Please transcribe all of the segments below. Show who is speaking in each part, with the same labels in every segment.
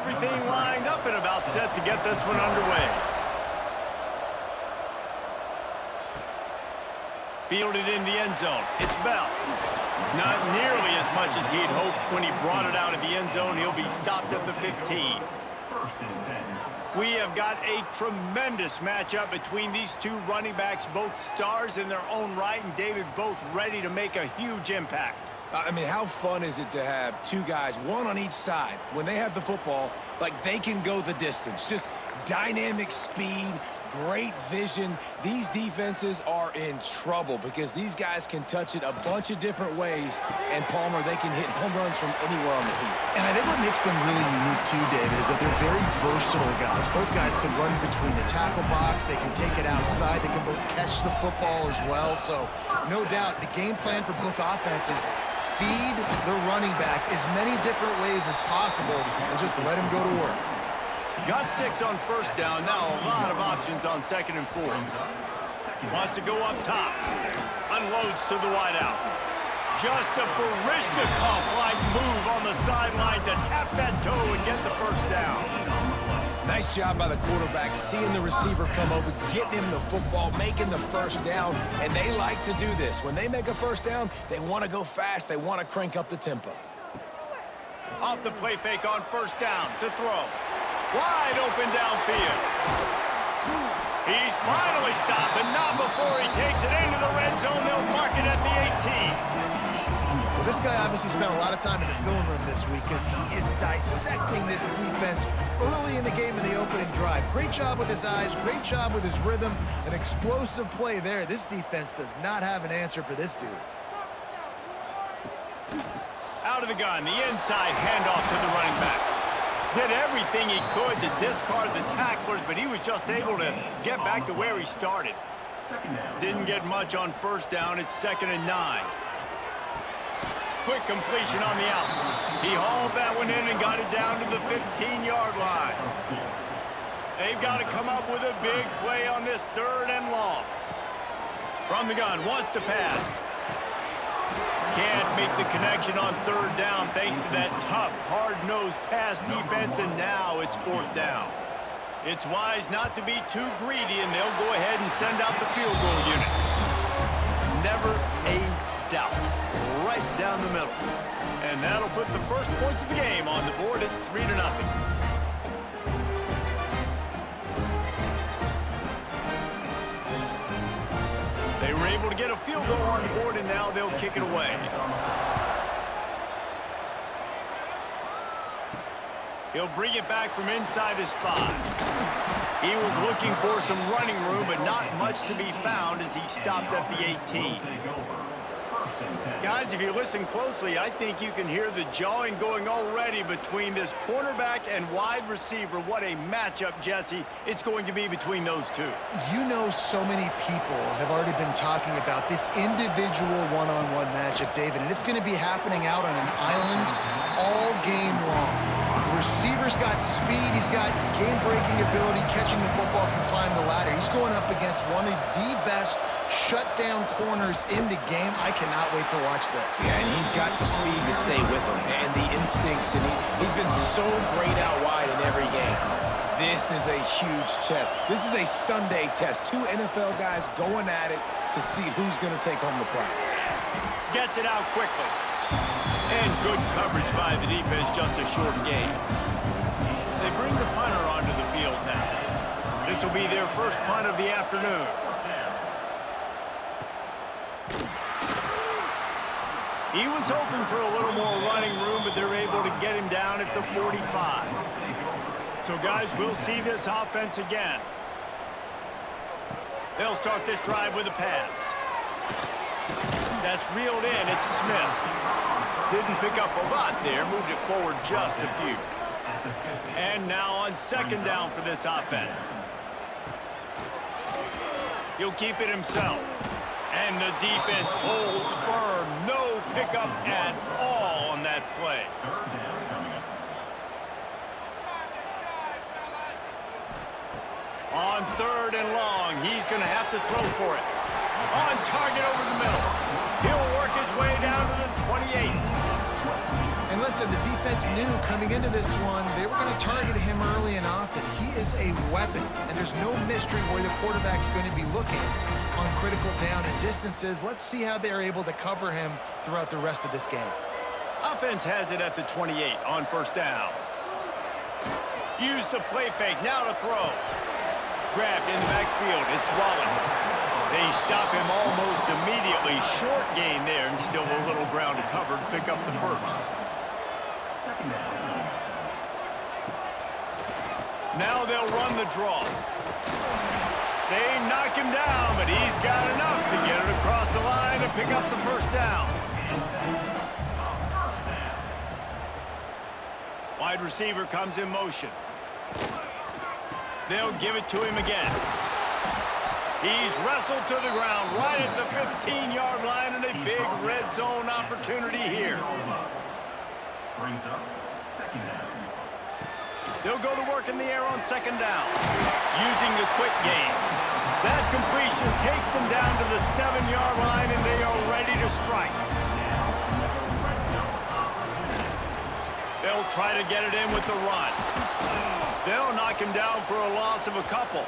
Speaker 1: everything lined up and about set to get this one underway. Fielded in the end zone. It's Bell. Not nearly as much as he'd hoped when he brought it out of the end zone. He'll be stopped at the 15. We have got a tremendous matchup between these two running backs, both stars in their own right, and David, both ready to make a huge impact.
Speaker 2: I mean, how fun is it to have two guys, one on each side, when they have the football, like they can go the distance. Just dynamic speed, great vision. These defenses are in trouble because these guys can touch it a bunch of different ways, and Palmer, they can hit home runs from anywhere on the field.
Speaker 3: And I think what makes them really unique too, David, is that they're very versatile guys. Both guys can run between the tackle box, they can take it outside, they can both catch the football as well. So no doubt the game plan for both offenses, feed the running back as many different ways as possible and just let him go to work.
Speaker 1: Got 6 on first down. Now a lot of options on 2nd and 4. Wants to go up top. Unloads to the wideout. Just a Barishnikov-like move on the sideline to tap that toe and get the first down.
Speaker 2: Nice job by the quarterback, seeing the receiver come over, getting him the football, making the first down, and they like to do this. When they make a first down, they want to go fast. They want to crank up the tempo.
Speaker 1: Off the play fake on first down to throw. Wide open downfield. He's finally stopped, but not before he takes it into the red zone. They'll mark it at the 18.
Speaker 3: Well, this guy obviously spent a lot of time in the film room this week because he is dissecting this defense early in the game in the opening drive. Great job with his eyes, great job with his rhythm, an explosive play there. This defense does not have an answer for this dude.
Speaker 1: Out of the gun, the inside handoff to the running back. Did everything he could to discard the tacklers, but he was just able to get back to where he started. Didn't get much on first down. It's 2nd and 9. Quick completion on the out. He hauled that one in and got it down to the 15-yard line. They've got to come up with a big play on this 3rd and long. From the gun, wants to pass. Can't make the connection on 3rd down thanks to that tough, hard-nosed pass defense, and now it's 4th down. It's wise not to be too greedy, and they'll go ahead and send out the field goal unit. Never a doubt. Right down the middle. And that'll put the first points of the game on the board. It's 3-0. They were able to get a field goal on the board, and now they'll kick it away. He'll bring it back from inside his 5. He was looking for some running room, but not much to be found as he stopped at the 18. Guys, if you listen closely, I think you can hear the jawing going already between this cornerback and wide receiver. What a matchup, Jesse, it's going to be between those two.
Speaker 3: You know, so many people have already been talking about this individual one-on-one matchup, David, and it's going to be happening out on an island all game long. The receiver's got speed, he's got game-breaking ability, catching the football, can climb the ladder. He's going up against one of the best shutdown corners in the game. I cannot wait to watch this.
Speaker 2: Yeah, and he's got the speed to stay with him and the instincts, and he's been so great out wide in every game. This is a huge test. This is a Sunday test. 2 NFL guys going at it to see who's going to take home the prize.
Speaker 1: Gets it out quickly. And good coverage by the defense, just a short gain. They bring the punter onto the field now. This will be their first punt of the afternoon. He was hoping for a little more running room, but they're able to get him down at the 45. So, guys, we'll see this offense again. They'll start this drive with a pass. That's reeled in. It's Smith. Didn't pick up a lot there. Moved it forward just a few. And now on 2nd down for this offense. He'll keep it himself. And the defense holds firm. No pickup at all on that play. On 3rd and long, he's going to have to throw for it. On target over the middle. He'll work his way down to the 28.
Speaker 3: And listen, the defense knew coming into this one, they were going to target him early and often. He is a weapon, and there's no mystery where the quarterback's going to be looking on critical down and distances. Let's see how they're able to cover him throughout the rest of this game.
Speaker 1: Offense has it at the 28 on first down. Use the play fake, now to throw. Grabbed in the backfield, it's Wallace. They stop him almost immediately. Short gain there, and still a little ground to cover to pick up the first. Now they'll run the draw. They knock him down, but he's got enough to get it across the line and pick up the first down. Wide receiver comes in motion. They'll give it to him again. He's wrestled to the ground right at the 15-yard line, and a big red zone opportunity here. They'll go to work in the air on second down, using the quick game. That completion takes them down to the 7-yard line, and they are ready to strike. They'll try to get it in with the run. They'll knock him down for a loss of a couple.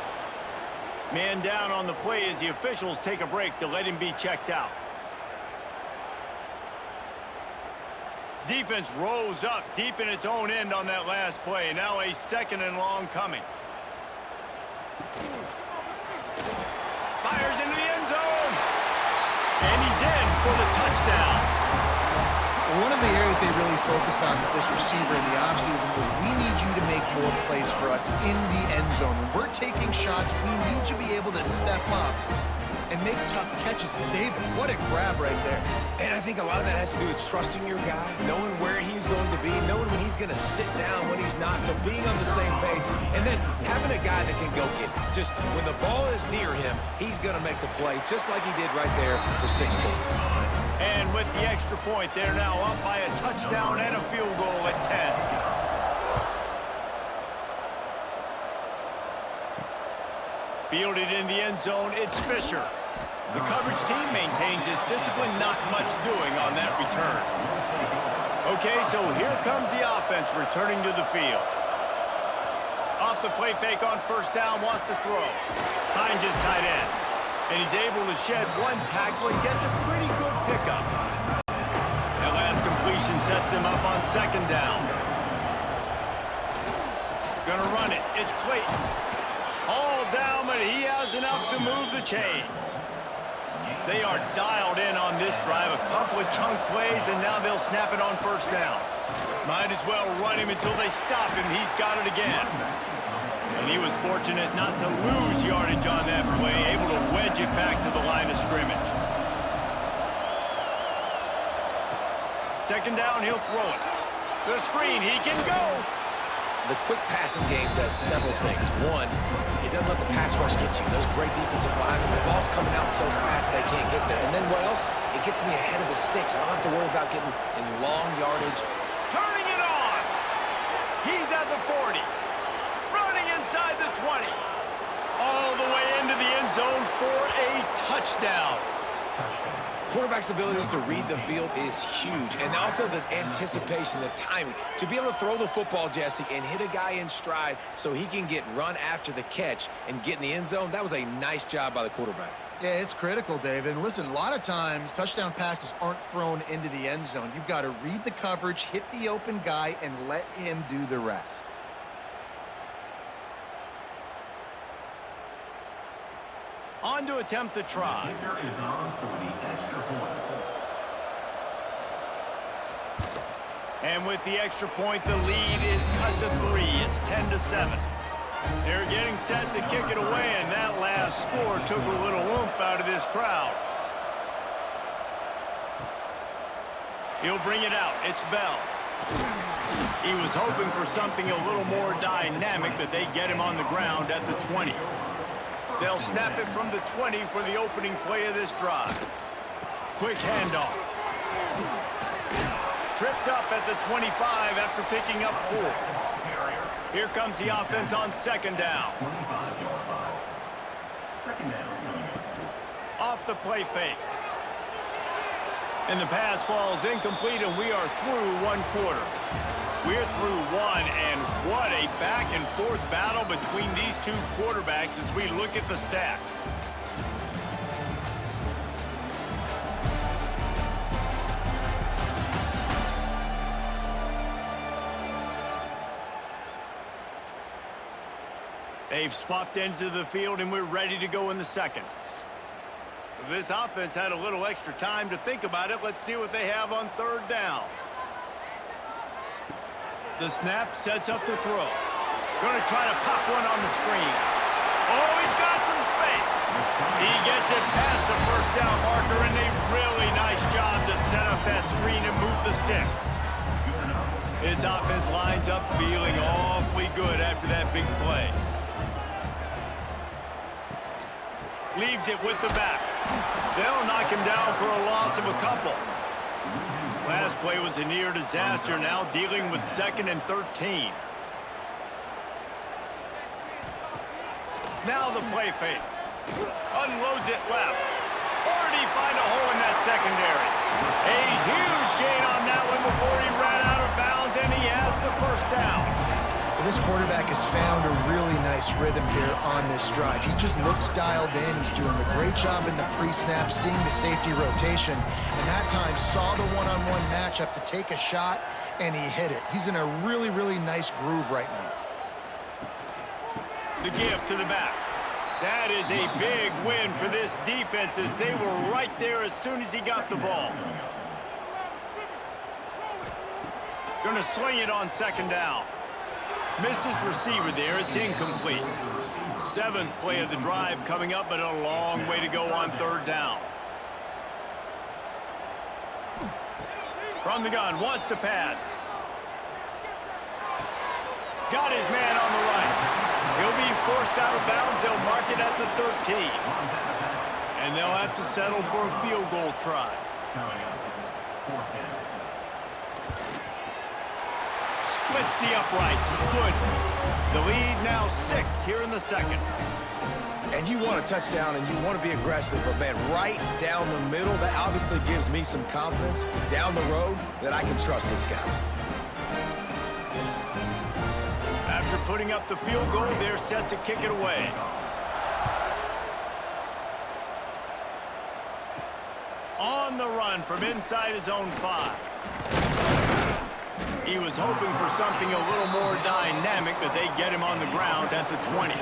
Speaker 1: Man down on the play as the officials take a break to let him be checked out. Defense rose up deep in its own end on that last play. Now a second and long coming. Fires into the end zone. And he's in for the touchdown.
Speaker 3: One of the areas they really focused on with this receiver in the offseason was, we need you to make more plays for us in the end zone. When we're taking shots, we need you to be able to step up and make tough catches. David, what a grab right there.
Speaker 2: And I think a lot of that has to do with trusting your guy, knowing where he's going to be, knowing when he's going to sit down, when he's not, so being on the same page, and then having a guy that can go get it. Just when the ball is near him, he's going to make the play, just like he did right there for 6 points.
Speaker 1: And with the extra point, they're now up by a touchdown and a field goal at 10. Fielded in the end zone, it's Fisher. The coverage team maintains his discipline, not much doing on that return. Okay, so here comes the offense returning to the field. Off the play fake on first down, wants to throw. Finds his tight end. And he's able to shed one tackle and gets a pretty good pickup. That last completion sets him up on second down. Gonna run it. It's Clayton. All down, but he has enough to move the chains. They are dialed in on this drive. A couple of chunk plays, and now they'll snap it on first down. Might as well run him until they stop him. He's got it again. And he was fortunate not to lose yardage on that play, able to wedge it back to the line of scrimmage. Second down, he'll throw it. The screen, he can go.
Speaker 2: The quick passing game does several things. One, it doesn't let the pass rush get you. Those great defensive linemen, the ball's coming out so fast they can't get there. And then what else? It gets me ahead of the sticks. I don't have to worry about getting in long yardage.
Speaker 1: Turning it on. He's at the 40. Running inside the 20. All the way into the end zone for a touchdown.
Speaker 2: Quarterback's abilities to read the field is huge, and also the anticipation, the timing. To be able to throw the football, Jesse, and hit a guy in stride so he can get run after the catch and get in the end zone, that was a nice job by the quarterback.
Speaker 3: Yeah, it's critical, David. And listen, a lot of times touchdown passes aren't thrown into the end zone. You've got to read the coverage, hit the open guy, and let him do the rest.
Speaker 1: On to attempt the try. And with the extra point, the lead is cut to 3. It's 10-7. They're getting set to kick it away, and that last score took a little oomph out of this crowd. He'll bring it out. It's Bell. He was hoping for something a little more dynamic, but they get him on the ground at the 20. They'll snap it from the 20 for the opening play of this drive. Quick handoff. Tripped up at the 25 after picking up 4. Here comes the offense on second down. Off the play fake. And the pass falls incomplete, and we are through one quarter. We're through one, and what a back-and-forth battle between these two quarterbacks as we look at the stats. They've swapped ends of the field, and we're ready to go in the second. This offense had a little extra time to think about it. Let's see what they have on third down. The snap sets up the throw. Going to try to pop one on the screen. Oh, he's got some space. He gets it past the first down marker, and a really nice job to set up that screen and move the sticks. His offense lines up feeling awfully good after that big play. Leaves it with the back. They'll knock him down for a loss of a couple. Last play was a near disaster, now dealing with 2nd and 13. Now the play fake. Unloads it left. Or did he find a hole in that secondary? A huge gain on that one before he ran out of bounds, and he has the first down.
Speaker 3: This quarterback has found a really nice rhythm here on this drive. He just looks dialed in. He's doing a great job in the pre-snap, seeing the safety rotation, and that time saw the one-on-one matchup to take a shot, and he hit it. He's in a really, really nice groove right now.
Speaker 1: The give to the back. That is a big win for this defense as they were right there as soon as he got the ball. Going to sling it on 2nd down. Missed his receiver there. It's incomplete. 7th play of the drive coming up, but a long way to go on 3rd down. From the gun, wants to pass. Got his man on the right. He'll be forced out of bounds. They'll mark it at the 13. And they'll have to settle for a field goal try. Splits the uprights. Good. The lead now 6 here in the second.
Speaker 2: And you want a touchdown and you want to be aggressive, but man, right down the middle, that obviously gives me some confidence down the road that I can trust this guy.
Speaker 1: After putting up the field goal, they're set to kick it away. On the run from inside his own 5. He was hoping for something a little more dynamic, but they get him on the ground at the 20.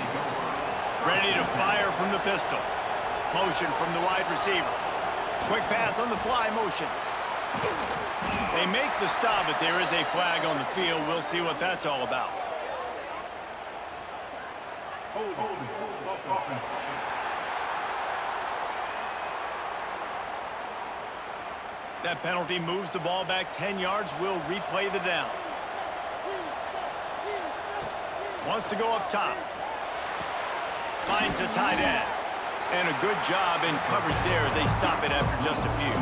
Speaker 1: Ready to fire from the pistol. Motion from the wide receiver. Quick pass on the fly motion. They make the stop, but there is a flag on the field. We'll see what that's all about. That penalty moves the ball back 10 yards. We'll replay the down. Wants to go up top. Finds the tight end. And a good job in coverage there as they stop it after just a few.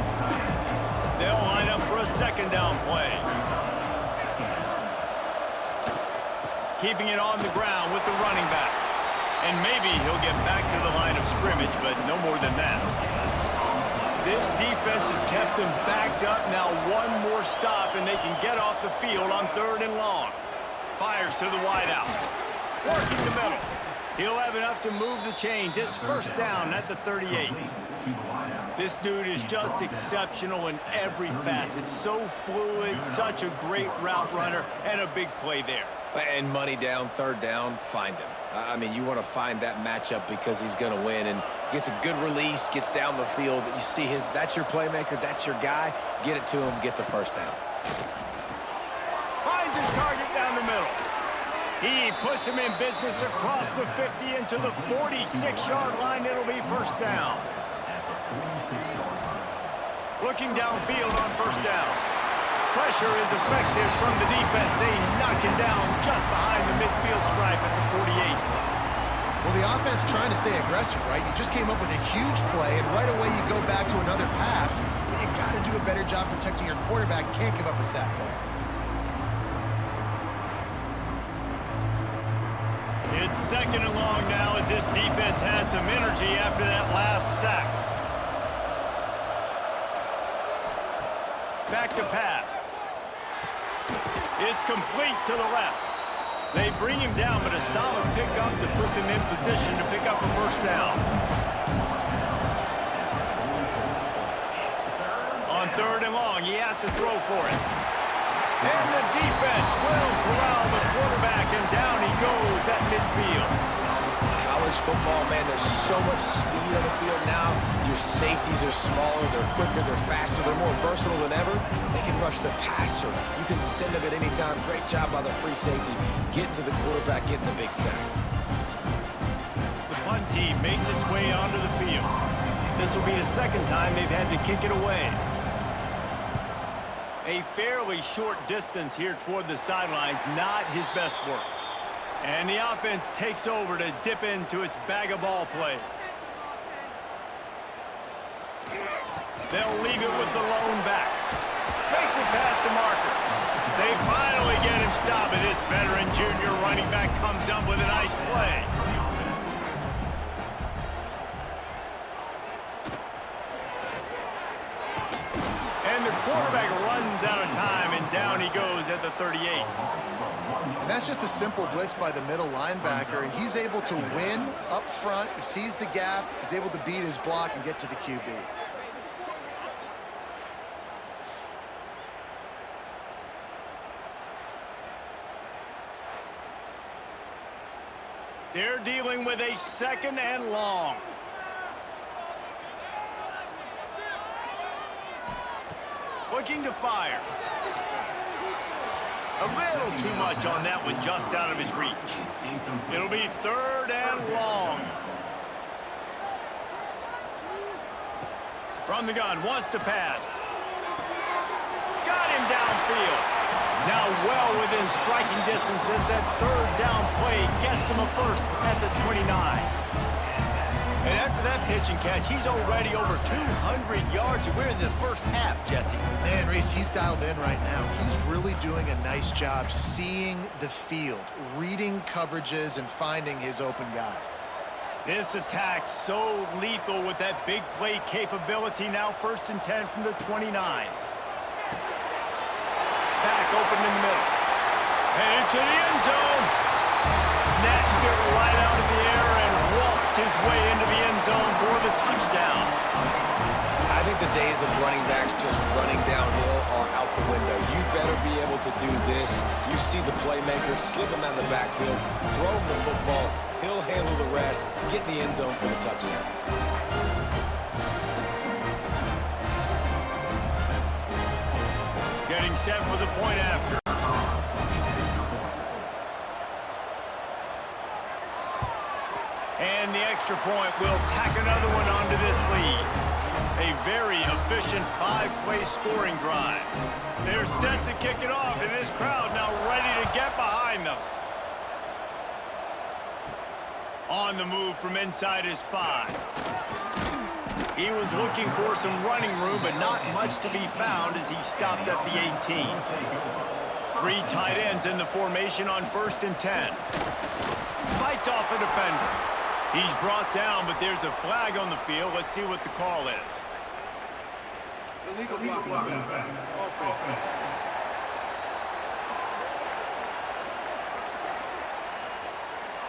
Speaker 1: They'll line up for a 2nd down play. Keeping it on the ground with the running back. And maybe he'll get back to the line of scrimmage, but no more than that. This defense has kept them backed up. Now one more stop, and they can get off the field on 3rd and long. Fires to the wideout. Working the middle. He'll have enough to move the chains. It's 1st down at the 38. This dude is just exceptional in every facet. So fluid, such a great route runner, and a big play there.
Speaker 2: And money down, 3rd down, find him. I mean, you want to find that matchup because he's going to win and gets a good release, gets down the field. You see that's your playmaker, that's your guy. Get it to him, get the 1st down.
Speaker 1: Finds his target down the middle. He puts him in business across the 50 into the 46-yard line. It'll be 1st down. Looking downfield on 1st down. Pressure is effective from the defense. They knock him down just behind the midfield stripe at the 48.
Speaker 3: Well, the offense trying to stay aggressive, right? You just came up with a huge play, and right away you go back to another pass. But you got to do a better job protecting your quarterback. Can't give up a sack there.
Speaker 1: It's 2nd and long now as this defense has some energy after that last sack. Back to pass. It's complete to the left. They bring him down, but a solid pickup to put them in position to pick up a first down. On 3rd and long, he has to throw for it. And the defense will corral the quarterback, and down he goes at midfield.
Speaker 2: College football, man, there's so much speed on the field now. Your safeties are smaller, they're quicker, they're faster, they're more versatile than ever. They can rush the passer. You can send them at any time. Great job by the free safety, getting to the quarterback, getting the big sack.
Speaker 1: The punt team makes its way onto the field. This will be the second time they've had to kick it away. A fairly short distance here toward the sidelines, not his best work. And the offense takes over to dip into its bag of ball plays. They'll leave it with the lone back. Makes it past the marker. They finally get him stopped, and this veteran junior running back comes up with a nice play. And the quarterback runs out of time, and down he goes at the 38.
Speaker 3: And that's just a simple blitz by the middle linebacker, and he's able to win up front. He sees the gap. He's able to beat his block and get to the QB.
Speaker 1: They're dealing with a 2nd and long. Looking to fire. A little too much on that one, just out of his reach. It'll be 3rd and long. From the gun, wants to pass. Got him downfield. Now well within striking distance as that 3rd down play gets him a first at the 29. And after that pitch and catch, he's already over 200 yards. We're in the first half, Jesse.
Speaker 3: Man, Reese, he's dialed in right now. He's really doing a nice job seeing the field, reading coverages, and finding his open guy.
Speaker 1: This attack so lethal with that big play capability. Now 1st and 10 from the 29. Back open in the middle. Headed to the end zone. Snatched it right out of the air and waltzed his way into the end zone for the touchdown.
Speaker 2: I think the days of running backs just running downhill are out the window. You better be able to do this. You see the playmaker, slip him out of the backfield, throw him the football, he'll handle the rest, get in the end zone for the touchdown.
Speaker 1: Getting set for the point after. And the extra point will tack another one onto this lead. A very efficient 5-play scoring drive. They're set to kick it off, and this crowd now ready to get behind them. On the move from inside his 5. He was looking for some running room, but not much to be found as he stopped at the 18. 3 tight ends in the formation on 1st and 10. Fights off a defender. He's brought down, but there's a flag on the field. Let's see what the call is.
Speaker 4: Illegal block.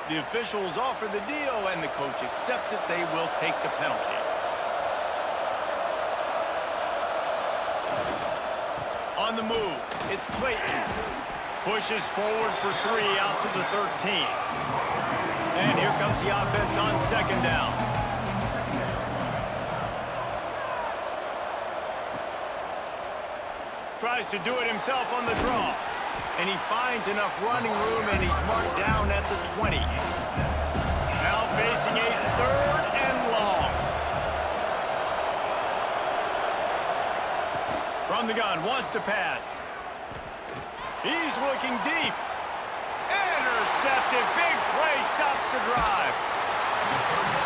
Speaker 1: The officials offer the deal, and the coach accepts it. They will take the penalty. On the move, it's Clayton. Pushes forward for 3 out to the 13. And here comes the offense on 2nd down. Tries to do it himself on the draw. And he finds enough running room, and he's marked down at the 20. Now facing a 3rd and long. From the gun, wants to pass. He's looking deep. Intercepted. Big play, stops the drive.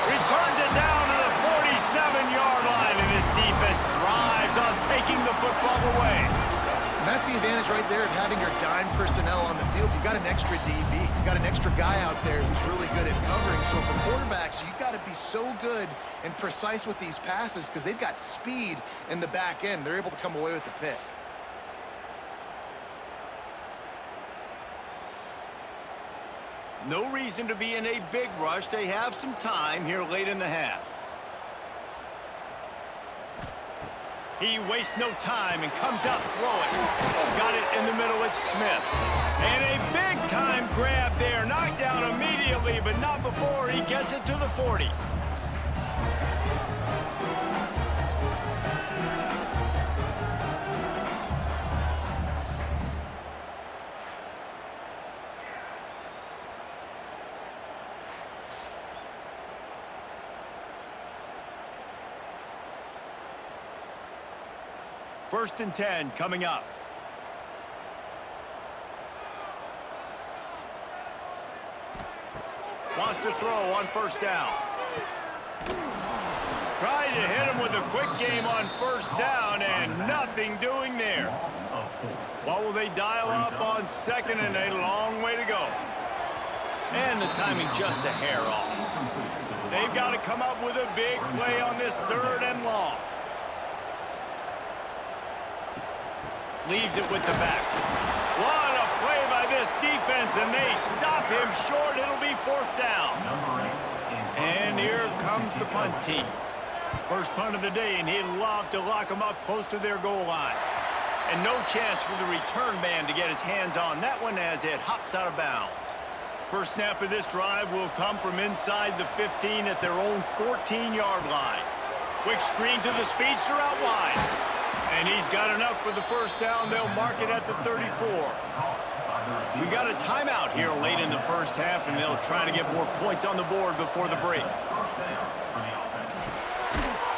Speaker 1: Returns it down to the 47-yard line, and his defense thrives on taking the football away.
Speaker 3: And that's the advantage right there of having your dime personnel on the field. You've got an extra DB. You've got an extra guy out there who's really good at covering. So for quarterbacks, you've got to be so good and precise with these passes because they've got speed in the back end. They're able to come away with the pick.
Speaker 1: No reason to be in a big rush. They have some time here late in the half. He wastes no time and comes out throwing. Got it in the middle, it's Smith. And a big-time grab there. Knocked down immediately, but not before he gets it to the 40. First and 10 coming up. Wants to throw on first down. Tried to hit him with a quick game on first down and nothing doing there. What will they dial up on second and a long way to go? And the timing just a hair off. They've got to come up with a big play on this third and long. Leaves it with the back. What a play by this defense, and they stop him short. It'll be fourth down. And here comes the punt team. First punt of the day, and he'd love to lock them up close to their goal line. And no chance for the return man to get his hands on that one as it hops out of bounds. First snap of this drive will come from inside the 15 at their own 14-yard line. Quick screen to the speedster out wide. And he's got enough for the first down. They'll mark it at the 34. We got a timeout here late in the first half, and they'll try to get more points on the board before the break.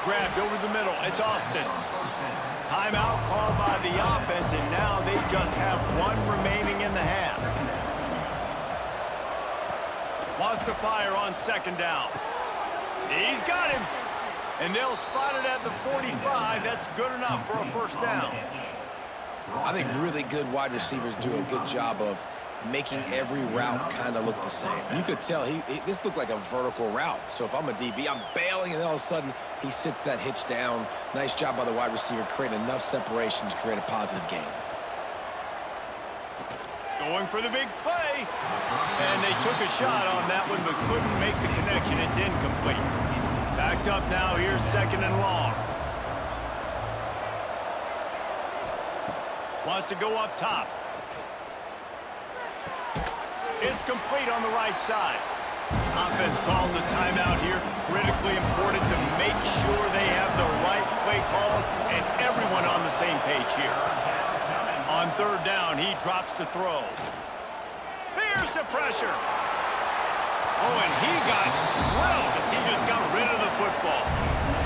Speaker 1: Grabbed over the middle. It's Austin. Timeout called by the offense, and now they just have one remaining in the half. Wants to fire on second down. He's got him. And they'll spot it at the 45. That's good enough for a first down.
Speaker 2: I think really good wide receivers do a good job of making every route kind of look the same. You could tell this looked like a vertical route. So if I'm a DB, I'm bailing, and all of a sudden he sits that hitch down. Nice job by the wide receiver, creating enough separation to create a positive gain.
Speaker 1: Going for the big play. And they took a shot on that one, but couldn't make the connection. It's incomplete. Backed up now, here's second and long. Wants to go up top. It's complete on the right side. Offense calls a timeout here. Critically important to make sure they have the right play call and everyone on the same page here. On third down, he drops to throw. Here's the pressure. Oh, and he got drilled as he just got rid of the football.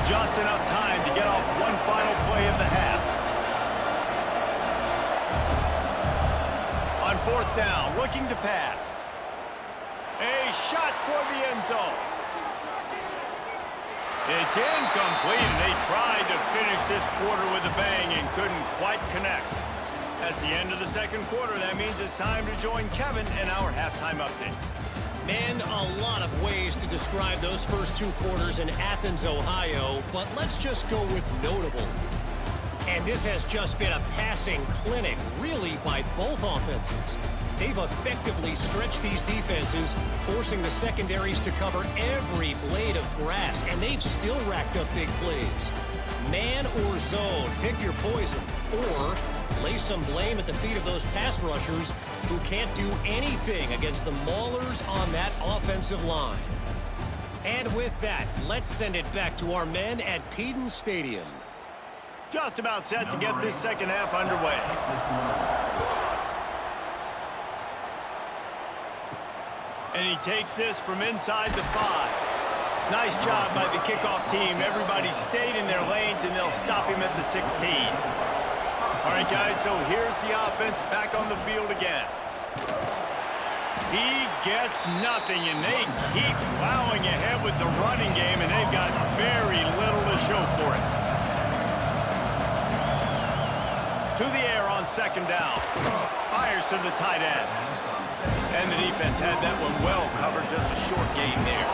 Speaker 1: Just enough time to get off one final play of the half. On fourth down, looking to pass. A shot toward the end zone. It's incomplete, and they tried to finish this quarter with a bang and couldn't quite connect. That's the end of the second quarter. That means it's time to join Kevin in our halftime update.
Speaker 5: Man, a lot of ways to describe those first two quarters in Athens, Ohio, but let's just go with notable. And this has just been a passing clinic, really, by both offenses. They've effectively stretched these defenses, forcing the secondaries to cover every blade of grass, and they've still racked up big plays. Man or zone, pick your poison, or lay some blame at the feet of those pass rushers who can't do anything against the Maulers on that offensive line. And with that, let's send it back to our men at Peden Stadium.
Speaker 1: Just about set to get this second half underway. And he takes this from inside the 5. Nice job by the kickoff team. Everybody stayed in their lanes, and they'll stop him at the 16. All right, guys, so here's the offense back on the field again. He gets nothing, and they keep plowing ahead with the running game, and they've got very little to show for it. To the air on second down. Fires to the tight end. And the defense had that one well covered, just a short gain there.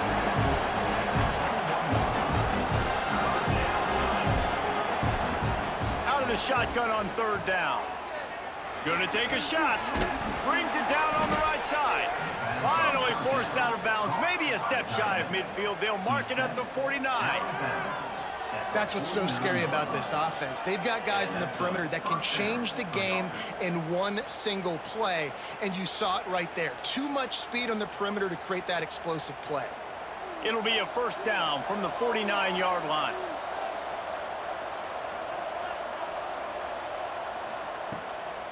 Speaker 1: Out of the shotgun on third down. Gonna take a shot. Brings it down on the right side. Finally forced out of bounds, maybe a step shy of midfield. They'll mark it at the 49.
Speaker 3: That's what's so scary about this offense. They've got guys in the perimeter that can change the game in one single play, and you saw it right there. Too much speed on the perimeter to create that explosive play.
Speaker 1: It'll be a first down from the 49-yard line.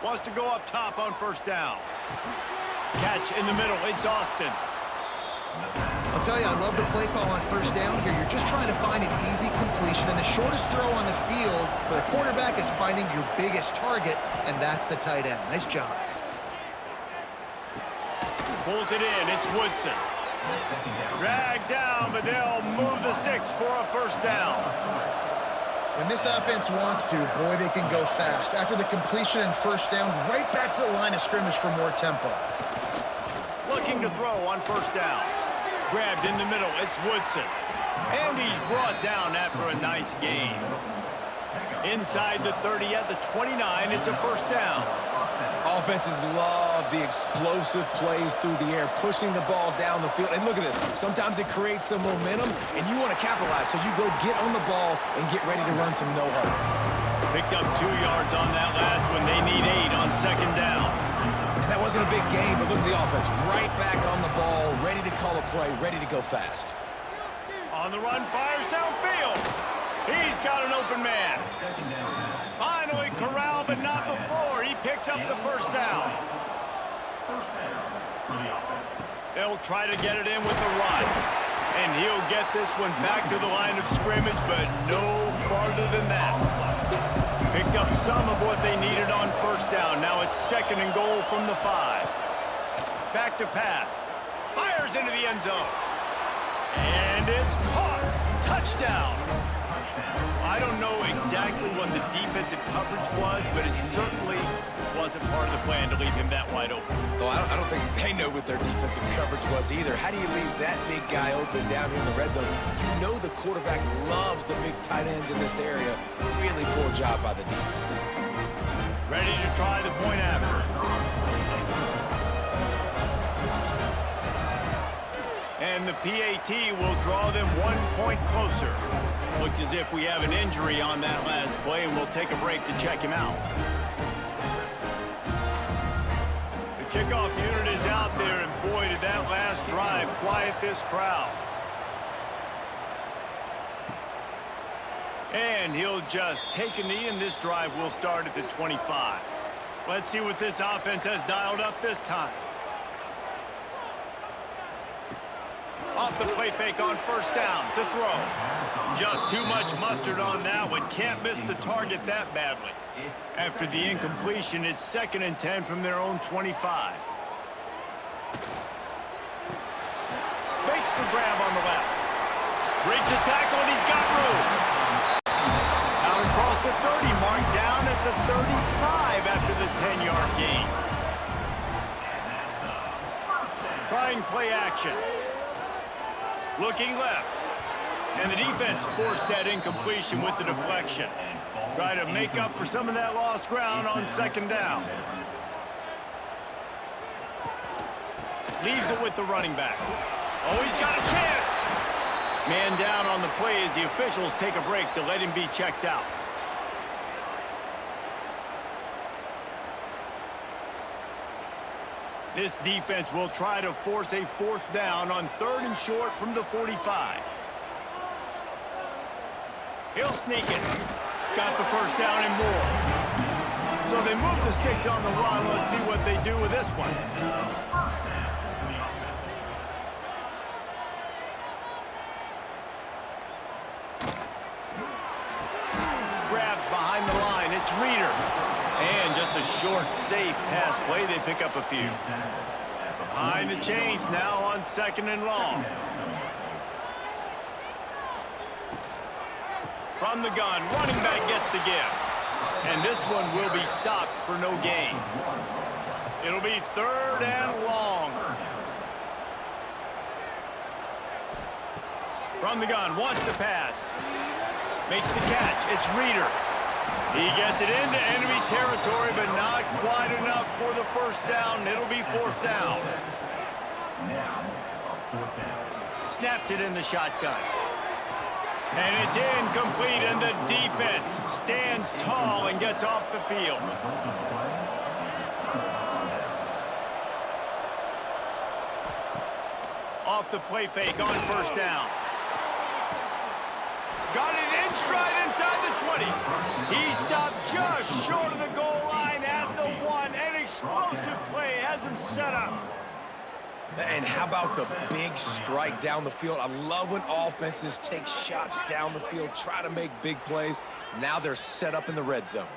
Speaker 1: Wants to go up top on first down. Catch in the middle. It's Austin.
Speaker 3: I'll tell you, I love the play call on first down here. You're just trying to find an easy completion, and the shortest throw on the field for the quarterback is finding your biggest target, and that's the tight end. Nice job.
Speaker 1: Pulls it in. It's Woodson. Dragged down, but they'll move the sticks for a first down.
Speaker 3: When this offense wants to, boy, they can go fast. After the completion and first down, right back to the line of scrimmage for more tempo.
Speaker 1: Looking to throw on first down. Grabbed in the middle, it's Woodson. And he's brought down after a nice gain. Inside the 30 at the 29, it's a first down.
Speaker 2: Offenses love the explosive plays through the air, pushing the ball down the field. And look at this. Sometimes it creates some momentum, and you want to capitalize. So you go get on the ball and get ready to run some no-huddle.
Speaker 1: Picked up 2 yards on that last one. They need 8 on second down.
Speaker 2: And that wasn't a big game, but look at the offense. Right back on the ball, ready to call a play, ready to go fast.
Speaker 1: On the run, fires downfield. He's got an open man. Finally corralled, but not before. He picks up the first down. They'll try to get it in with the run. And he'll get this one back to the line of scrimmage, but no farther than that. Picked up some of what they needed on first down. Now it's second and goal from the 5. Back to pass. Fires into the end zone. And it's caught. Touchdown. I don't know exactly what the defensive coverage was, but it certainly wasn't part of the plan to leave him that wide open.
Speaker 2: Oh, I don't think they know what their defensive coverage was either. How do you leave that big guy open down here in the red zone? You know the quarterback loves the big tight ends in this area. Really poor job by the defense.
Speaker 1: Ready to try the point after. And the PAT will draw them 1 point closer. Looks as if we have an injury on that last play, and we'll take a break to check him out. The kickoff unit is out there, and boy, did that last drive quiet this crowd. And he'll just take a knee, and this drive will start at the 25. Let's see what this offense has dialed up this time. Off the play fake on first down to throw. Just too much mustard on that one. Can't miss the target that badly. After the incompletion, it's 2nd and 10 from their own 25. Makes the grab on the left. Breaks the tackle, and he's got room. Out across the 30, marked down at the 35 after the 10-yard gain. Trying play action. Looking left. And the defense forced that incompletion with the deflection. Try to make up for some of that lost ground on second down. Leaves it with the running back. Oh, he's got a chance. Man down on the play as the officials take a break to let him be checked out. This defense will try to force a 4th down on 3rd and short from the 45. He'll sneak it. Got the first down and more. So they move the sticks on the run. Let's see what they do with this one. Grabbed behind the line. It's Reeder. And just a short, safe pass play. They pick up a few. Behind the chains now on 2nd and long. From the gun, running back gets the give. And this one will be stopped for no gain. It'll be 3rd and long. From the gun, wants to pass. Makes the catch. It's Reeder. He gets it into enemy territory, but not quite enough for the first down. It'll be 4th down. Snaps it in the shotgun. And it's incomplete, and the defense stands tall and gets off the field. Off the play fake on first down. Got it in stride inside the 20. He stopped just short of the goal line at the 1. An explosive play has him set up.
Speaker 2: And how about the big strike down the field? I love when offenses take shots down the field, try to make big plays. Now they're set up in the red zone.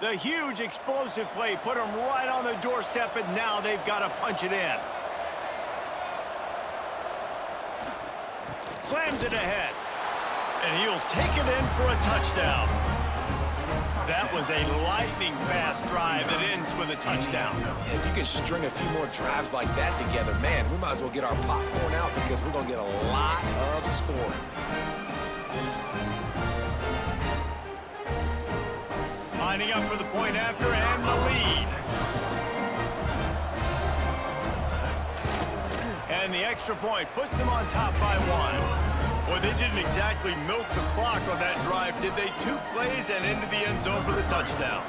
Speaker 1: The huge explosive play put them right on the doorstep, and now they've got to punch it in. Slams it ahead. And he'll take it in for a touchdown. That was a lightning-fast drive that ends with a touchdown.
Speaker 2: If you can string a few more drives like that together, man, we might as well get our popcorn out because we're going to get a lot of scoring.
Speaker 1: Lining up for the point after and the lead. And the extra point puts them on top by 1. Boy, they didn't exactly milk the clock on that drive, did they? 2 plays and into the end zone for the touchdown.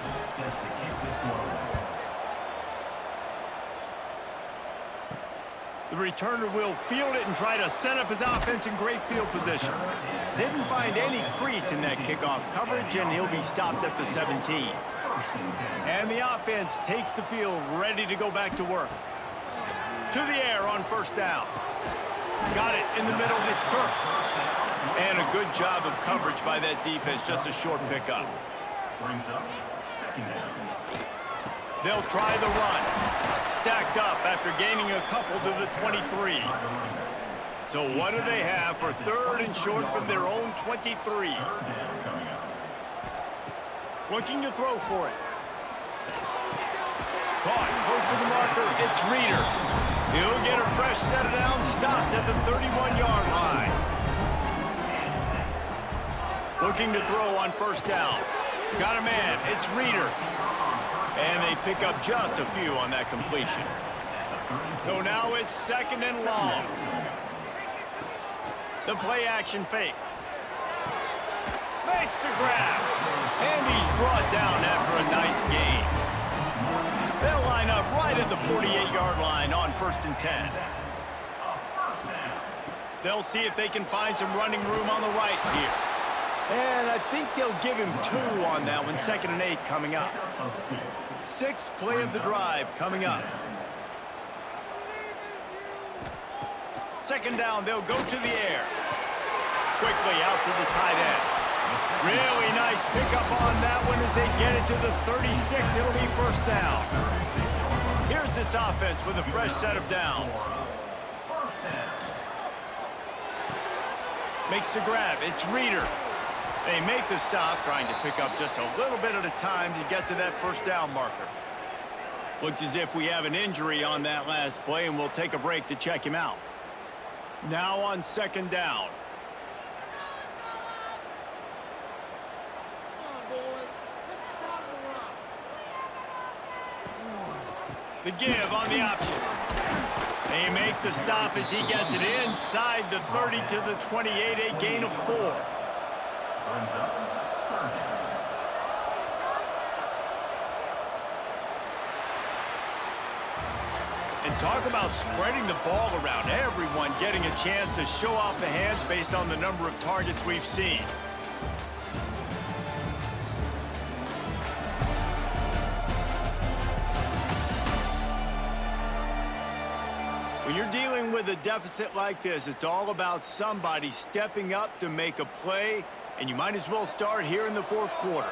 Speaker 1: The returner will field it and try to set up his offense in great field position. Didn't find any crease in that kickoff coverage, and he'll be stopped at the 17. And the offense takes the field, ready to go back to work. To the air on first down. Got it in the middle. It's Kirk. And a good job of coverage by that defense. Just a short pickup. They'll try the run. Stacked up after gaining a couple to the 23. So what do they have for 3rd and short from their own 23? Looking to throw for it. Caught close to the marker. It's Reeder. He'll get a fresh set down, stopped at the 31-yard line. Looking to throw on first down. Got a man. It's Reeder. And they pick up just a few on that completion. So now it's 2nd and long. The play action fake. Makes the grab. And he's brought down after a nice gain. They'll line up right at the 48-yard line on 1st and 10. They'll see if they can find some running room on the right here. And I think they'll give him 2 on that one. 2nd and 8 coming up. 6th play of the drive coming up. 2nd down, they'll go to the air. Quickly out to the tight end. Really nice pickup on that one as they get it to the 36. It'll be 1st down. Here's this offense with a fresh set of downs. Makes the grab. It's Reeder. They make the stop, trying to pick up just a little bit at a time to get to that 1st down marker. Looks as if we have an injury on that last play, and we'll take a break to check him out. Now on 2nd down. The give on the option. They make the stop as he gets it inside the 30 to the 28, a gain of 4. And talk about spreading the ball around. Everyone getting a chance to show off the hands based on the number of targets we've seen. When you're dealing with a deficit like this, it's all about somebody stepping up to make a play, and you might as well start here in the 4th quarter.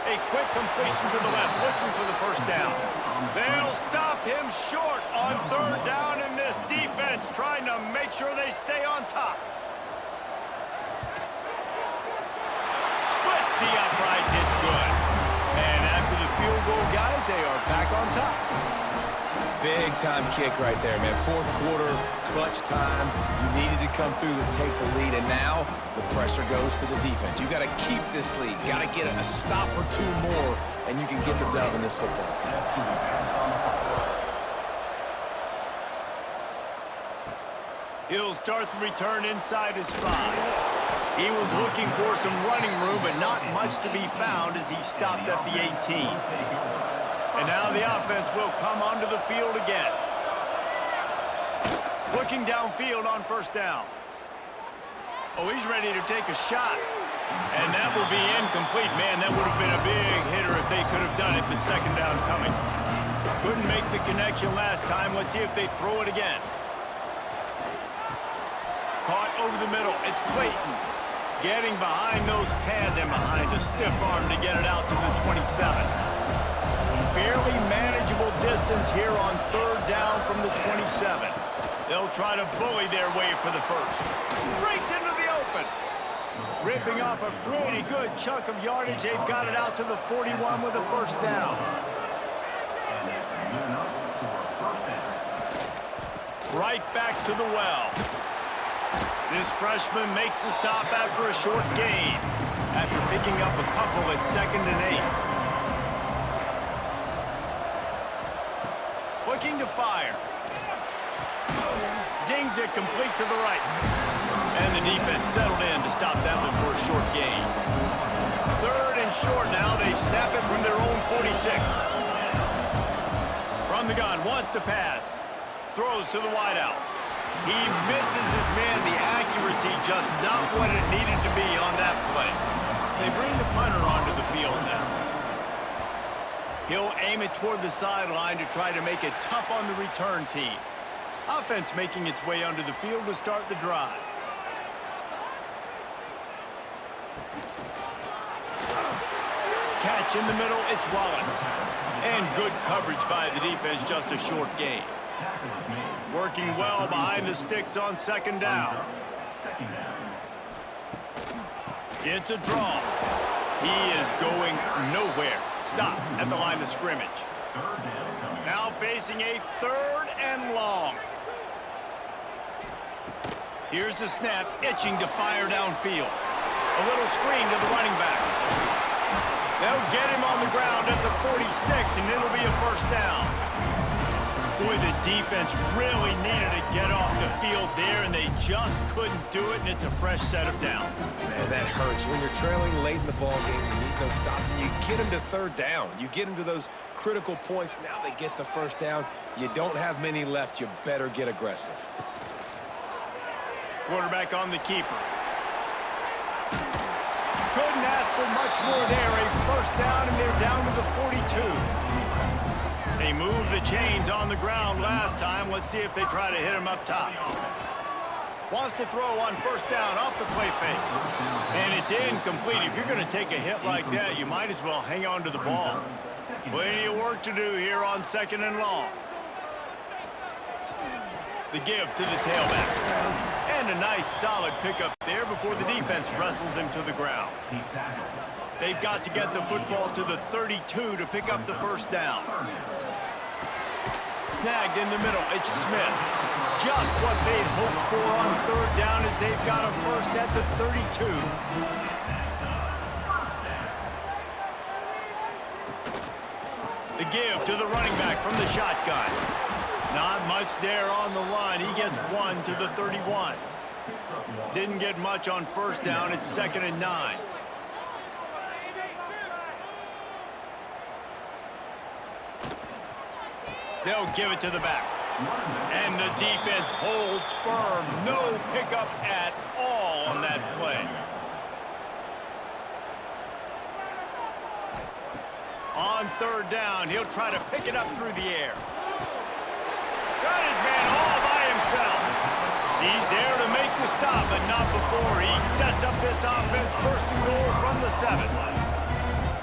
Speaker 1: A quick completion to the left, looking for the 1st down. They'll stop him short on 3rd down in this defense, trying to make sure they stay on top. Splits the uprights, it's good. And after the field goal, guys, they are back on top.
Speaker 2: Big-time kick right there, man. Fourth quarter, clutch time. You needed to come through to take the lead, and now the pressure goes to the defense. You got to keep this lead. Got to get a stop or two more, and you can get the dub in this football.
Speaker 1: He'll start the return inside his 5. He was looking for some running room, but not much to be found as he stopped at the 18. And now the offense will come onto the field again. Looking downfield on first down. Oh, he's ready to take a shot. And that will be incomplete. Man, that would have been a big hitter if they could have done it, but second down coming. Couldn't make the connection last time. Let's see if they throw it again. Caught over the middle. It's Clayton. Getting behind those pads and behind a stiff arm to get it out to the 27. Fairly manageable distance here on third down from the 27. They'll try to bully their way for the first. Breaks into the open. Ripping off a pretty good chunk of yardage. They've got it out to the 41 with a first down. Right back to the well. This freshman makes the stop after a short gain, after picking up a couple at 2nd and 8. Looking to fire. Zings it complete to the right. And the defense settled in to stop that one for a short gain. 3rd and short now. They snap it from their own 46. From the gun, wants to pass. Throws to the wideout. He misses his man. The accuracy just not what it needed to be on that play. They bring the punter onto the field now. He'll aim it toward the sideline to try to make it tough on the return team. Offense making its way onto the field to start the drive. Catch in the middle, it's Wallace. And good coverage by the defense, just a short gain. Working well behind the sticks on second down. It's a draw. He is going nowhere. Stop at the line of scrimmage. Now facing a 3rd and long. Here's the snap, itching to fire downfield. A little screen to the running back. They'll get him on the ground at the 46, and it'll be a first down. Boy, the defense really needed to get off the field there, and they just couldn't do it, and it's a fresh set of downs.
Speaker 2: Man, that hurts. When you're trailing late in the ball game, you need those stops, and you get them to third down. You get them to those critical points. Now they get the first down. You don't have many left. You better get aggressive.
Speaker 1: Quarterback on the keeper. Couldn't ask for much more there. A first down, and they're down to the 42. They moved the chains on the ground last time. Let's see if they try to hit him up top. Wants to throw on first down off the play fake. And it's incomplete. If you're going to take a hit like that, you might as well hang on to the ball. Plenty of work to do here on 2nd and long. The give to the tailback. And a nice solid pickup there before the defense wrestles him to the ground. They've got to get the football to the 32 to pick up the first down. Snagged in the middle, it's Smith. Just what they'd hoped for on third down as they've got a first at the 32. The give to the running back from the shotgun. Not much there on the line. He gets 1 to the 31. Didn't get much on first down. It's 2nd and 9. They'll give it to the back. And the defense holds firm. No pickup at all on that play. On third down, he'll try to pick it up through the air. Got his man all by himself. He's there to make the stop, but not before he sets up this offense. First and goal from the 7.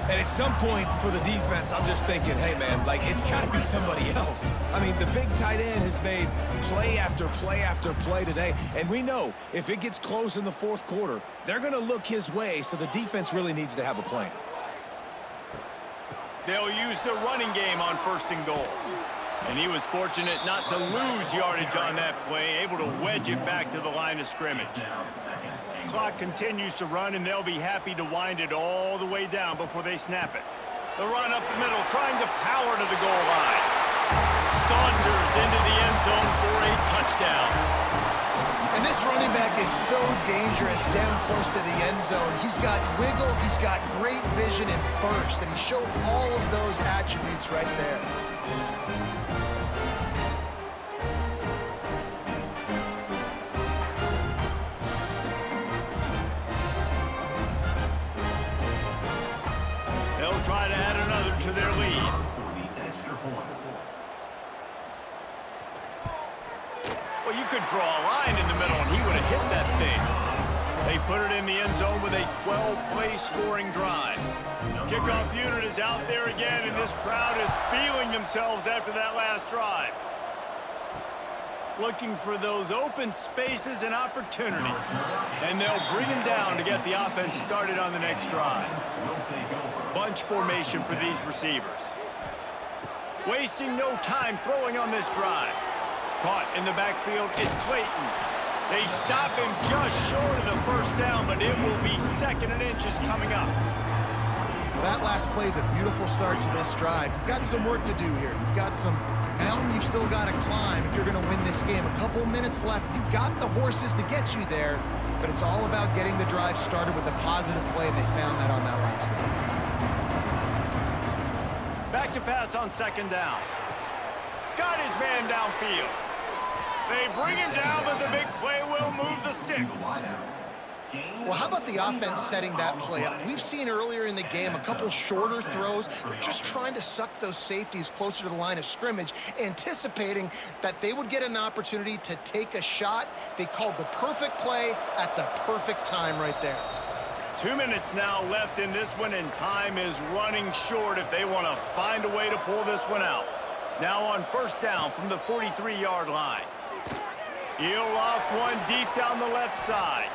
Speaker 2: And at some point for the defense, I'm just thinking, hey, man, like, it's got to be somebody else. I mean, the big tight end has made play after play after play today. And we know if it gets close in the fourth quarter, they're going to look his way, so the defense really needs to have a plan.
Speaker 1: They'll use the running game on first and goal. And he was fortunate not to lose yardage on that play, able to wedge it back to the line of scrimmage. Clock continues to run, and they'll be happy to wind it all the way down before they snap it. The run up the middle, trying to power to the goal line. Saunters into the end zone for a touchdown.
Speaker 3: And this running back is so dangerous down close to the end zone. He's got wiggle, he's got great vision and burst, and he showed all of those attributes right there.
Speaker 1: They'll try to add another to their lead. Well, you could draw a line in the middle, and he would have hit that thing. They put it in the end zone with a 12-play scoring drive. Kickoff unit is out there again, and this crowd is feeling themselves after that last drive. Looking for those open spaces and opportunity. And they'll bring him down to get the offense started on the next drive. Bunch formation for these receivers. Wasting no time throwing on this drive. Caught in the backfield, it's Clayton. They stop him just short of the first down, but it will be second and inches coming up.
Speaker 3: That last play is a beautiful start to this drive. You've got some work to do here. You've got some mountain you've still got to climb if you're going to win this game. A couple minutes left. You've got the horses to get you there, but it's all about getting the drive started with a positive play, and they found that on that last one.
Speaker 1: Back to pass on second down. Got his man downfield. They bring him down, but the big play will move the sticks.
Speaker 3: Well, how about the offense setting that play up? We've seen earlier in the game a couple shorter throws. They're just trying to suck those safeties closer to the line of scrimmage, anticipating that they would get an opportunity to take a shot. They called the perfect play at the perfect time right there.
Speaker 1: 2 minutes now left in this one, and time is running short if they want to find a way to pull this one out. Now on first down from the 43-yard line. He'll loft one deep down the left side.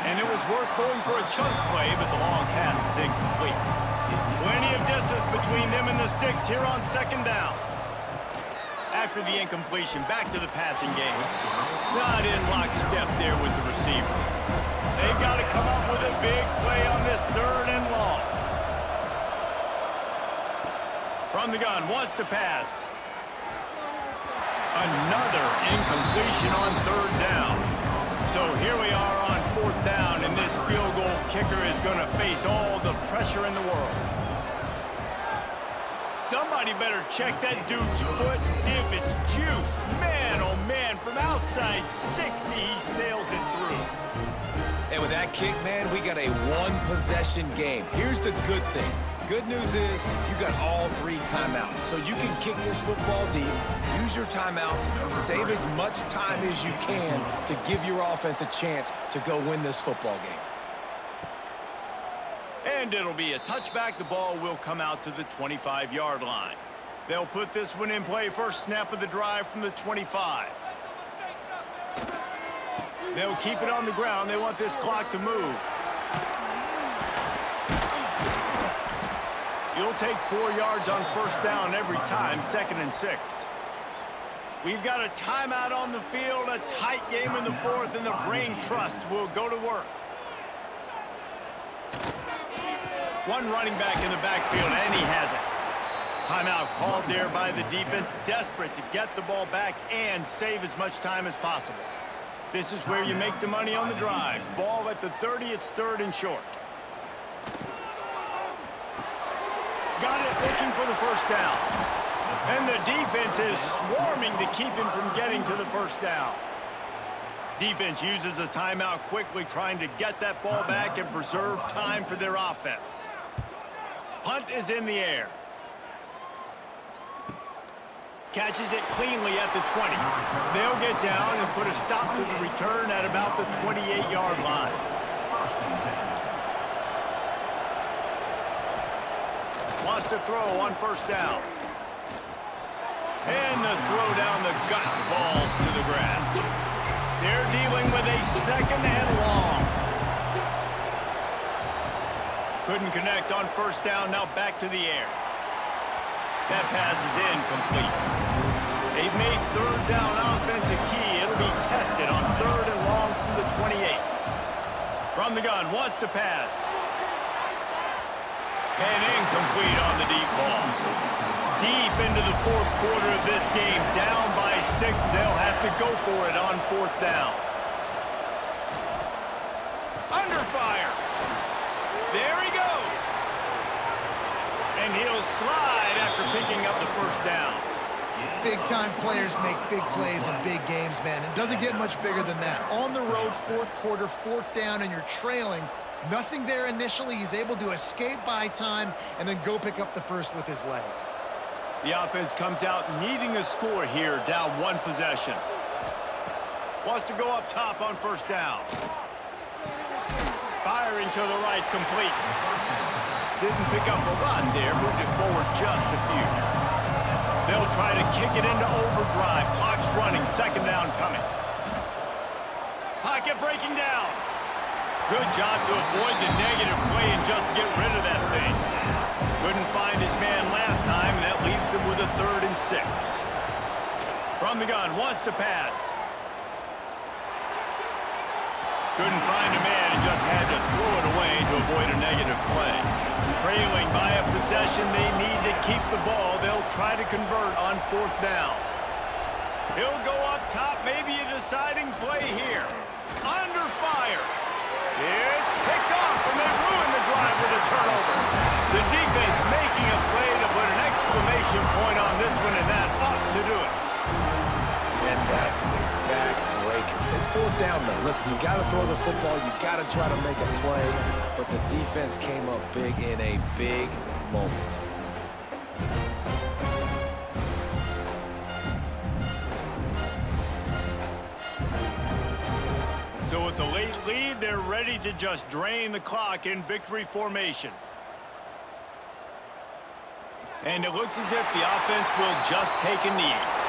Speaker 1: And it was worth going for a chunk play, but the long pass is incomplete. Plenty of distance between them and the sticks here on second down. After the incompletion, back to the passing game. Not in lockstep there with the receiver. They've got to come up with a big play on this third and long. From the gun, wants to pass. Another incompletion on third down. So here we are on fourth down, and this field goal kicker is going to face all the pressure in the world. Somebody better check that dude's foot and see if it's juiced. Man, oh man, from outside 60, he sails it through.
Speaker 2: And with that kick, man, we got a one-possession game. Here's the good thing. Good news is you got all 3 timeouts, so you can kick this football deep, use your timeouts, save as much time as you can to give your offense a chance to go win this football game.
Speaker 1: And it'll be a touchback. The ball will come out to the 25-yard line. They'll put this one in play. First snap of the drive from the 25. They'll keep it on the ground. They want this clock to move. You'll take 4 yards on first down every time, 2nd and 6. We've got a timeout on the field, a tight game in the fourth, and the brain trust will go to work. One running back in the backfield, and he has it. Timeout called there by the defense, desperate to get the ball back and save as much time as possible. This is where you make the money on the drives. Ball at the 30, it's 3rd and short. Got it, looking for the first down. And the defense is swarming to keep him from getting to the first down. Defense uses a timeout quickly, trying to get that ball back and preserve time for their offense. Punt is in the air. Catches it cleanly at the 20. They'll get down and put a stop to the return at about the 28-yard line. Wants to throw on first down. And the throw down the gut falls to the grass. They're dealing with a 2nd and long. Couldn't connect on first down, now back to the air. That pass is incomplete. made third down offense a key. It'll be tested on 3rd and long from the 28. From the gun, wants to pass. And incomplete on the deep ball. Deep into the 4th quarter of this game, down by 6. They'll have to go for it on 4th down. Under fire. There he goes. And he'll slide after picking up the 1st down.
Speaker 3: Big-time players make big plays in big games, man. It doesn't get much bigger than that. On the road, 4th quarter, 4th down, and you're trailing. Nothing there initially. He's able to escape by time and then go pick up the 1st with his legs.
Speaker 1: The offense comes out needing a score here, down 1 possession. Wants to go up top on 1st down. Firing to the right, complete. Didn't pick up a lot there, moved it forward just a few. They'll try to kick it into overdrive. Clock's running, 2nd down coming. Pocket breaking down. Good job to avoid the negative play and just get rid of that thing. Couldn't find his man last time, and that leaves him with a 3rd and 6. From the gun, wants to pass. Couldn't find a man and just had to throw it away to avoid a negative play. Trailing by a possession, they need to keep the ball. They'll try to convert on 4th down. He'll go up top, maybe a deciding play here. Under fire. It's picked off, and they ruin the drive with a turnover. The defense making a play to put an exclamation point on this one, and that ought to do it.
Speaker 2: And that's a backbreaker. It's 4th down, though. Listen, you got to throw the football. You got to try to make a play. But the defense came up big in a big moment.
Speaker 1: So with the late lead, they're ready to just drain the clock in victory formation. And it looks as if the offense will just take a knee.